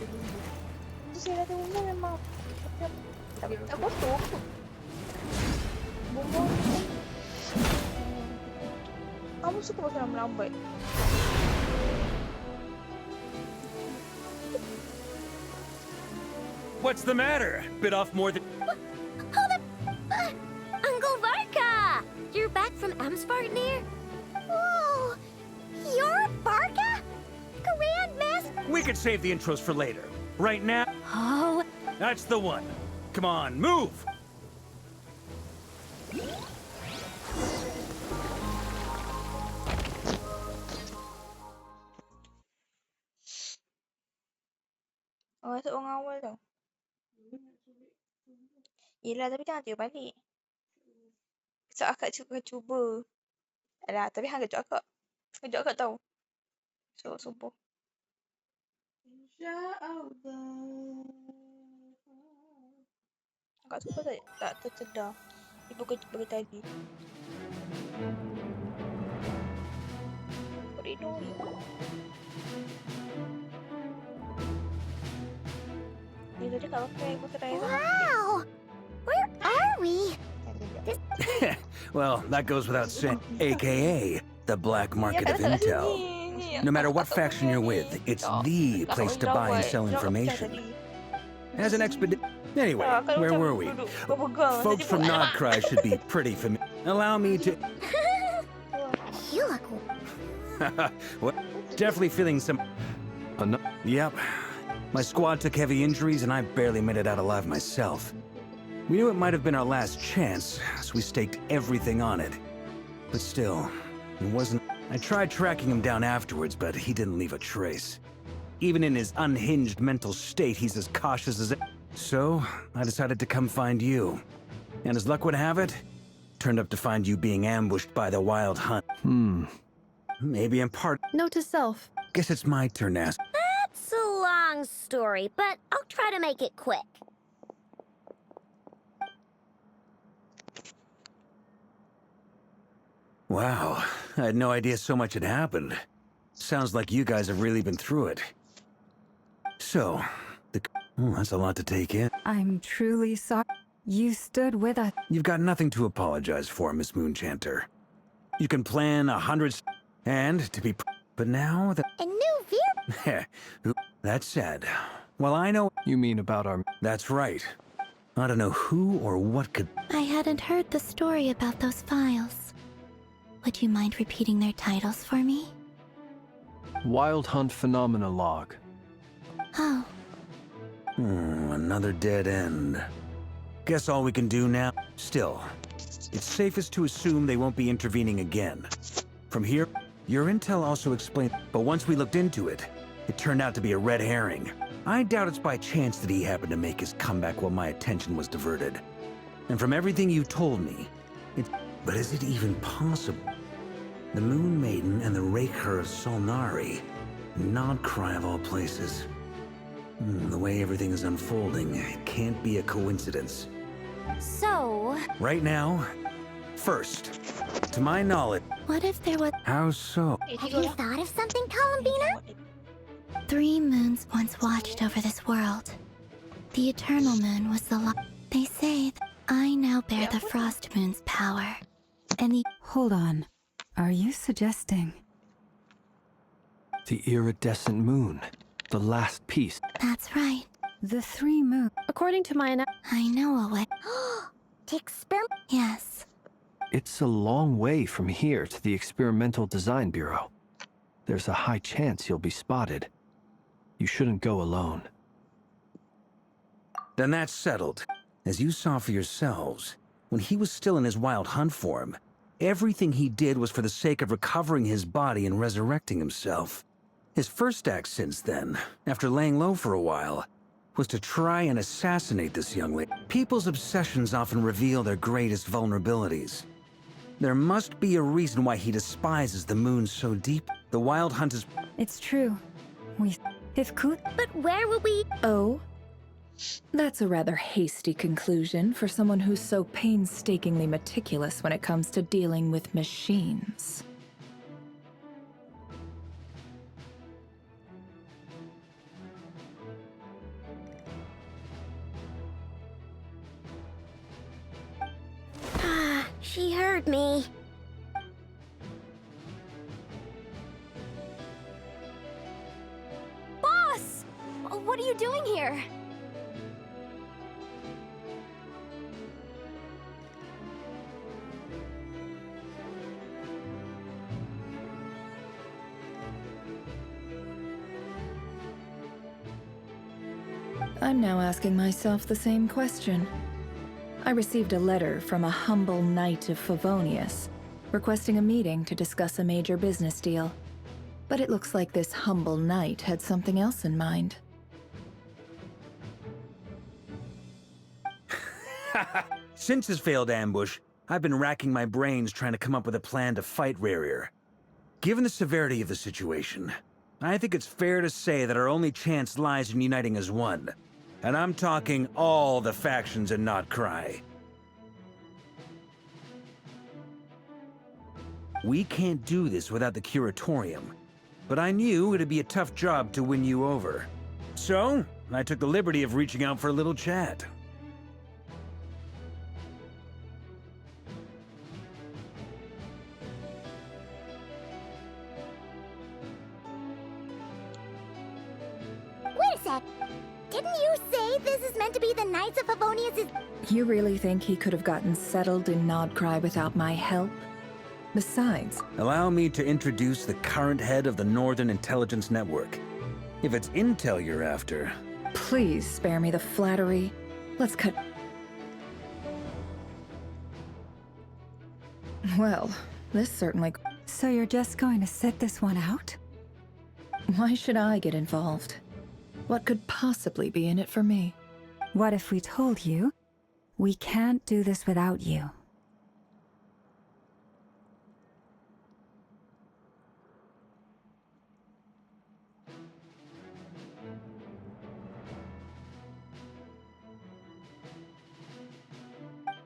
Untuk saya rasa bumbu memang macam tak kotor pun. Bumbu kamu suka makan lambat. What's the matter? Bit off more than... Hold up! Uncle Varka! You're back from Amsvartnir? Whoa! You're Varka? Grandmaster? We could save the intros for later. Right now, Oh, that's the one. Come on, move! Oh, rasa orang awal tau. Yelah, tapi jangan tiup balik. So, akak cuba. Alah, tapi hang kejut akak. Kejut akak tahu. So, subuh. Akak suka tak tersedar. Ibu kejut bagi tadi. Koridor ni. Ni tadi kat Varka ibu serai sama. wow! Where are we? Well, that goes without saying. AKA, the black market of intel. No matter what faction you're with, it's the place to buy and sell information. As an expedition... Anyway, where were we? Folks from Nodcry should be pretty familiar. Allow me to... You look... Well, definitely feeling some... Yep. My squad took heavy injuries and I barely made it out alive myself. We knew it might have been our last chance, so we staked everything on it. But still, it wasn't... I tried tracking him down afterwards, but he didn't leave a trace. Even in his unhinged mental state, he's as cautious as... So, I decided to come find you. And as luck would have it, turned up to find you being ambushed by the Wild Hunt. Maybe in part... Note to self. Guess it's my turn to ask. That's a long story, but I'll try to make it quick. Wow, I had no idea so much had happened. Sounds like you guys have really been through it. So, that's a lot to take in. I'm truly sorry. You stood with us. You've got nothing to apologize for, Miss Moonchanter. You can plan 100... And, to be... But now that... A new view? That said, well, I know... You mean about our... That's right. I don't know who or what could... I hadn't heard the story about those files. Would you mind repeating their titles for me? Wild Hunt Phenomena Log. Oh, Another dead end. Guess all we can do now... Still, it's safest to assume they won't be intervening again. From here, your intel also explained... But once we looked into it, it turned out to be a red herring. I doubt it's by chance that he happened to make his comeback while my attention was diverted. And from everything you told me, But is it even possible? The Moon Maiden and the Raker of Solnari. Nodcry of all places. The way everything is unfolding, it can't be a coincidence. So... Right now, first, to my knowledge... what if there was How so? Have you thought of something, Columbina? 3 moons once watched over this world? The Eternal Moon was the They say that I now bear the Frost Moon's power. And the... Hold on. Are you suggesting? The iridescent moon. The last piece. That's right. The 3 moons. According to my I know a way. To experiment? Yes. It's a long way from here to the Experimental Design Bureau. There's a high chance you'll be spotted. You shouldn't go alone. Then that's settled. As you saw for yourselves, when he was still in his Wild Hunt form, everything he did was for the sake of recovering his body and resurrecting himself. His first act since then, after laying low for a while, was to try and assassinate this young lady. People's obsessions often reveal their greatest vulnerabilities. There must be a reason why he despises the moon so deep. The Wild Hunt is... It's true. If Kut... But where will we... Oh? That's a rather hasty conclusion for someone who's so painstakingly meticulous when it comes to dealing with machines. She heard me. Boss! What are you doing here? I'm now asking myself the same question. I received a letter from a humble knight of Favonius, requesting a meeting to discuss a major business deal. But it looks like this humble knight had something else in mind. Since his failed ambush, I've been racking my brains trying to come up with a plan to fight Rarier. Given the severity of the situation, I think it's fair to say that our only chance lies in uniting as one. And I'm talking all the factions in Notcry. We can't do this without the Curatorium, but I knew it'd be a tough job to win you over. So, I took the liberty of reaching out for a little chat. Wait a sec. Didn't you say this is meant to be the Knights of Favonius'? You really think he could have gotten settled in Nodcry without my help? Besides, Allow me to introduce the current head of the Northern Intelligence Network. If it's intel you're after, please spare me the flattery. Let's cut... Well, this certainly... So you're just going to sit this one out? Why should I get involved? What could possibly be in it for me? What if we told you we can't do this without you?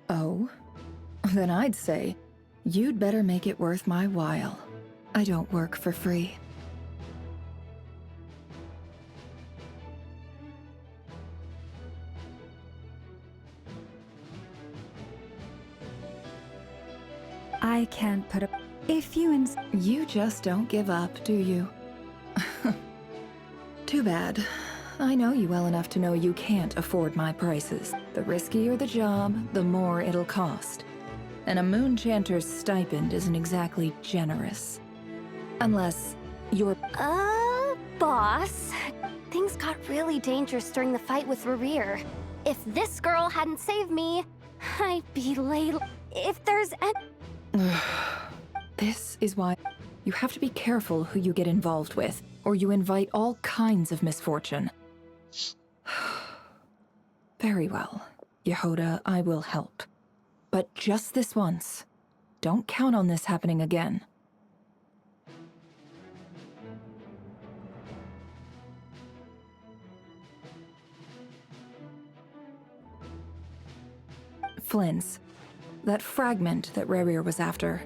Oh? Then I'd say, you'd better make it worth my while. I don't work for free. I can't put up. If you You just don't give up, do you? Too bad. I know you well enough to know you can't afford my prices. The riskier the job, the more it'll cost. And a Moonchanter's stipend isn't exactly generous. Unless you're... Boss. Things got really dangerous during the fight with Rarier. If this girl hadn't saved me, I'd be late. If there's This is why you have to be careful who you get involved with, or you invite all kinds of misfortune. Very well, Yehoda, I will help. But just this once. Don't count on this happening again. Flynn's. That fragment that Rarier was after.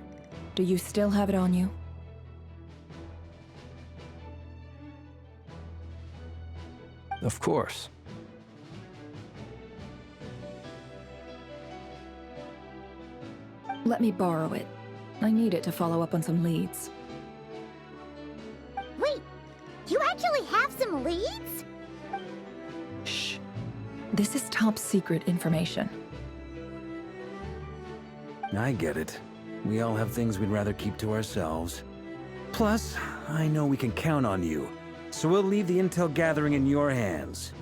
Do you still have it on you? Of course. Let me borrow it. I need it to follow up on some leads. Wait, you actually have some leads? Shh. This is top secret information. I get it. We all have things we'd rather keep to ourselves. Plus, I know we can count on you, so we'll leave the intel gathering in your hands.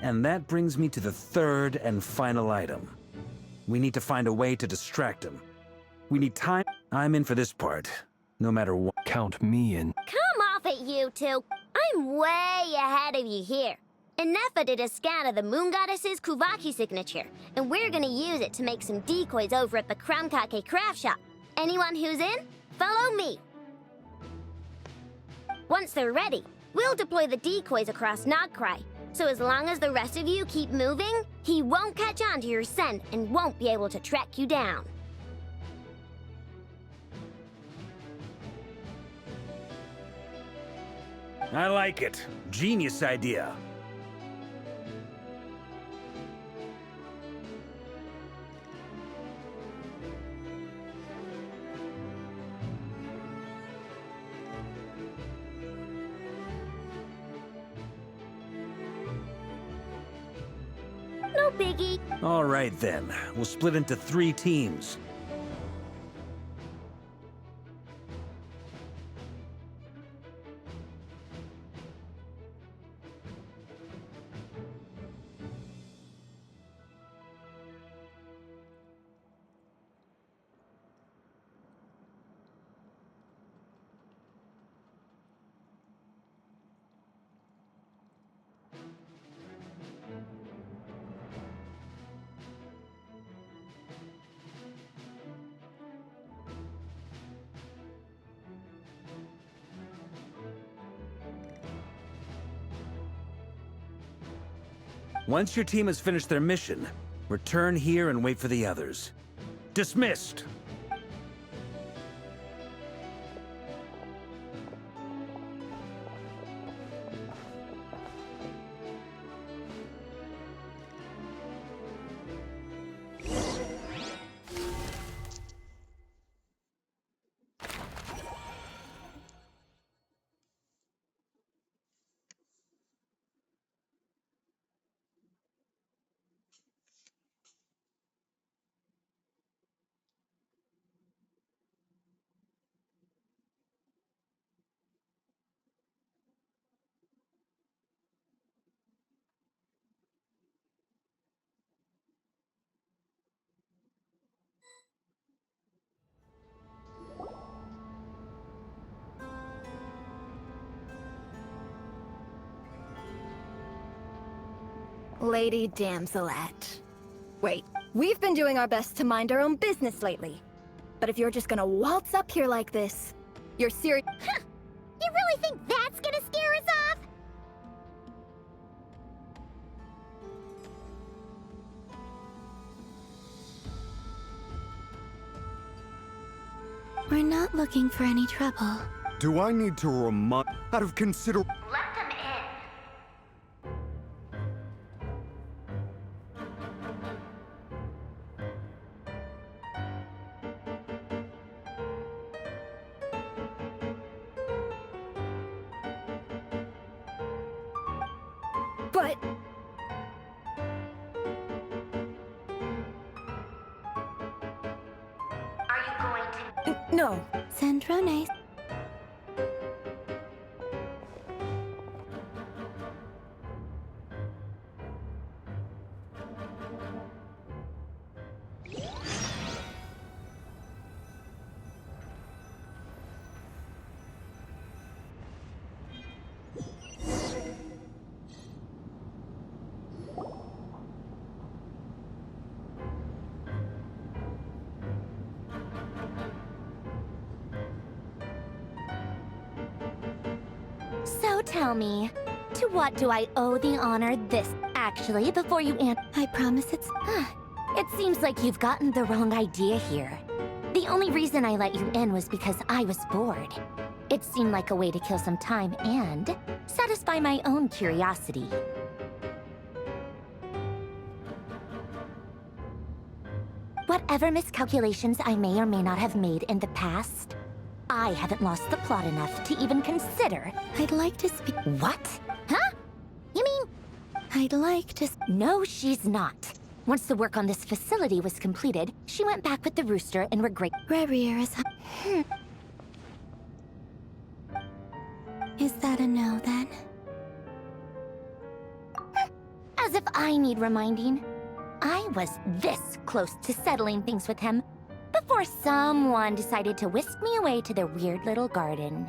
And that brings me to the third and final item. We need to find a way to distract him. We need time. I'm in for this part, no matter what. Count me in. Come off it, you two. I'm way ahead of you here. Inefa did a scan of the Moon Goddess's Kuvaki signature, and we're gonna use it to make some decoys over at the Kramkake craft shop. Anyone who's in, follow me. Once they're ready, we'll deploy the decoys across Nogcry. So as long as the rest of you keep moving, he won't catch on to your scent and won't be able to track you down. I like it. Genius idea. biggie. All right then. We'll split into 3 teams. Once your team has finished their mission, return here and wait for the others. Dismissed! Lady Damselat. Wait, we've been doing our best to mind our own business lately. But if you're just gonna waltz up here like this, you're serious. You really think that's gonna scare us off? We're not looking for any trouble. Do I need to remind... Out of consider... Let them in. But... Are you going to... No. Sandrones. So tell me, to what do I owe the honor this? Actually, before you answer... I promise it's... It seems like you've gotten the wrong idea here. The only reason I let you in was because I was bored. It seemed like a way to kill some time and satisfy my own curiosity. Whatever miscalculations I may or may not have made in the past, I haven't lost the plot enough to even consider. I'd like to speak... What? Huh? You mean... I'd like to... No, she's not. Once the work on this facility was completed, she went back with the rooster and regret... Rarier is... Is that a no, then? As if I need reminding. I was this close to settling things with him before someone decided to whisk me away to their weird little garden.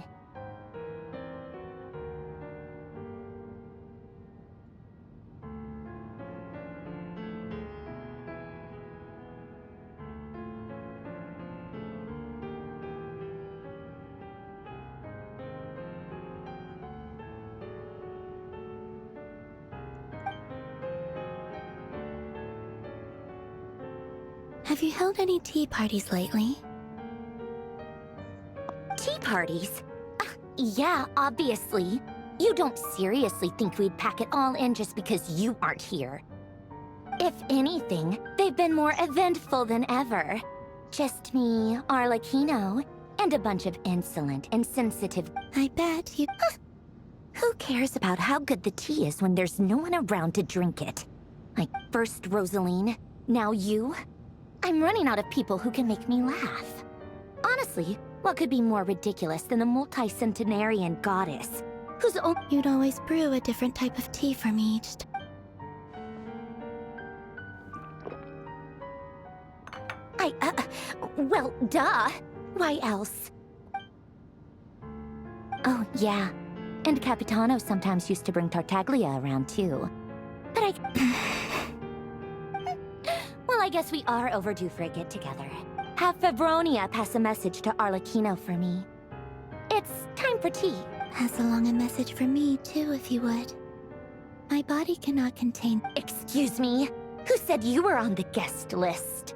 Have you held any tea parties lately? Tea parties? Yeah, obviously. You don't seriously think we'd pack it all in just because you aren't here. If anything, they've been more eventful than ever. Just me, Arlecchino, and a bunch of insolent and sensitive... I bet you... Who cares about how good the tea is when there's no one around to drink it? Like, first Rosaline, now you? I'm running out of people who can make me laugh. Honestly, what could be more ridiculous than a multi-centenarian goddess whose own— You'd always brew a different type of tea for me each time. well, duh. Why else? Oh, yeah. And Capitano sometimes used to bring Tartaglia around, too. But well, I guess we are overdue for a get-together. Have Febronia pass a message to Arlecchino for me. It's time for tea. Pass along a message for me, too, if you would. My body cannot contain— Excuse me? Who said you were on the guest list?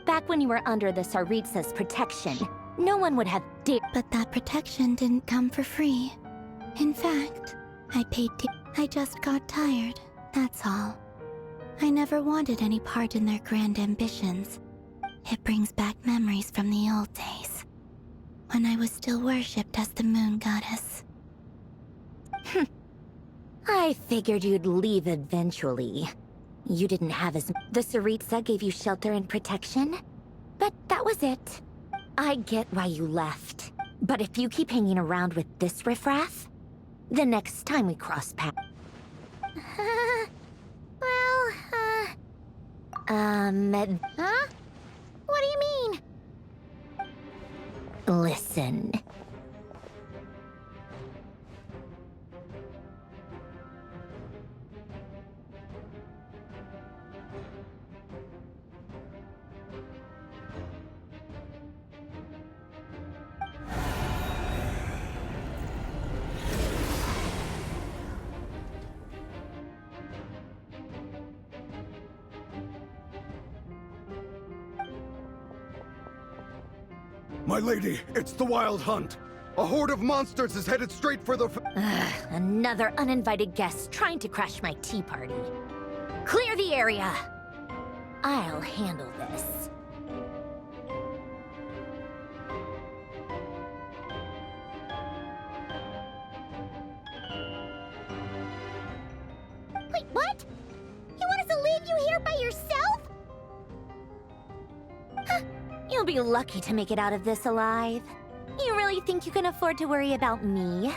Back when you were under the Tsaritsa's protection, no one would have dared— But that protection didn't come for free. In fact, I paid I just got tired, that's all. I never wanted any part in their grand ambitions. It brings back memories from the old days, when I was still worshipped as the moon goddess. I figured you'd leave eventually. You didn't have as— The Tsaritsa gave you shelter and protection? But that was it. I get why you left. But if you keep hanging around with this riffraff, the next time we cross paths— Huh? What do you mean? Listen. My lady, it's the Wild Hunt. A horde of monsters is headed straight for the— Another uninvited guest trying to crash my tea party. Clear the area! I'll handle this. Wait, what? You want us to leave you here by yourself? Huh. You'll be lucky to make it out of this alive. You really think you can afford to worry about me?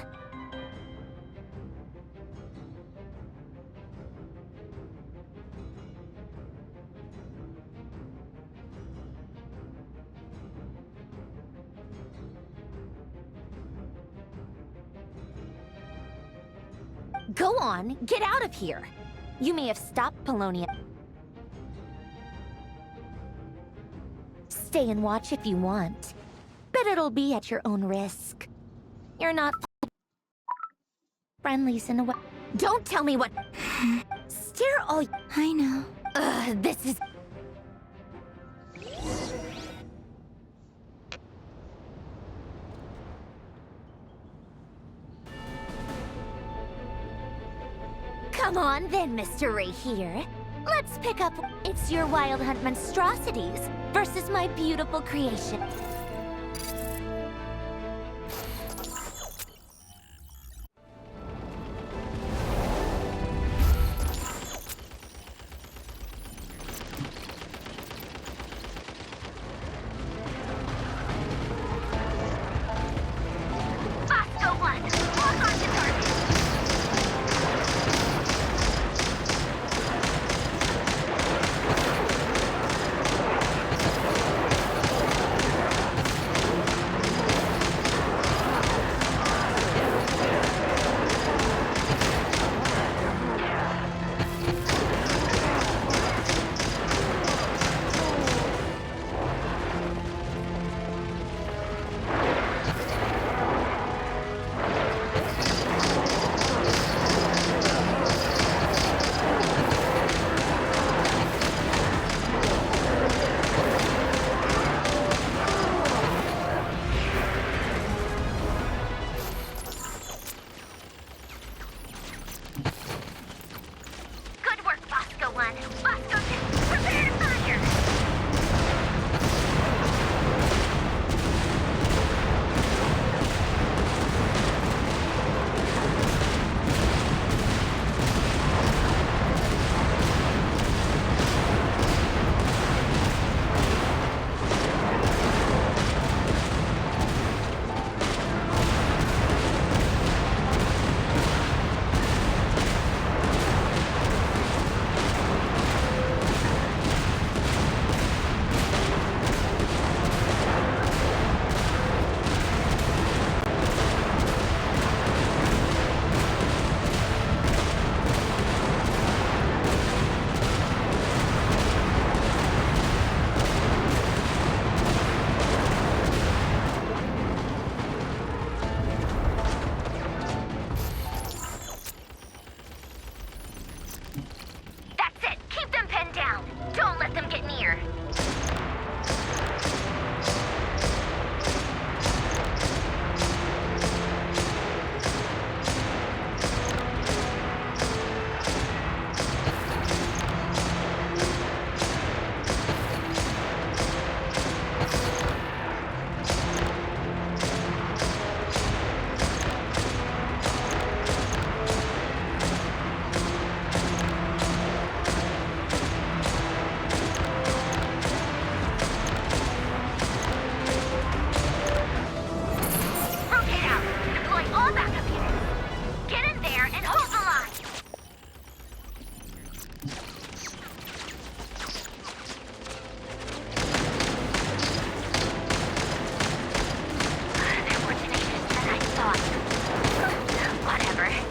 Go on, get out of here! You may have stopped Polonia. Stay and watch if you want, but it'll be at your own risk. You're not friendlies in a way. Don't tell me what— Stare all— I know. This is— Come on then, Mr. Ray here. Let's pick up— It's your Wild Hunt monstrosities versus my beautiful creation.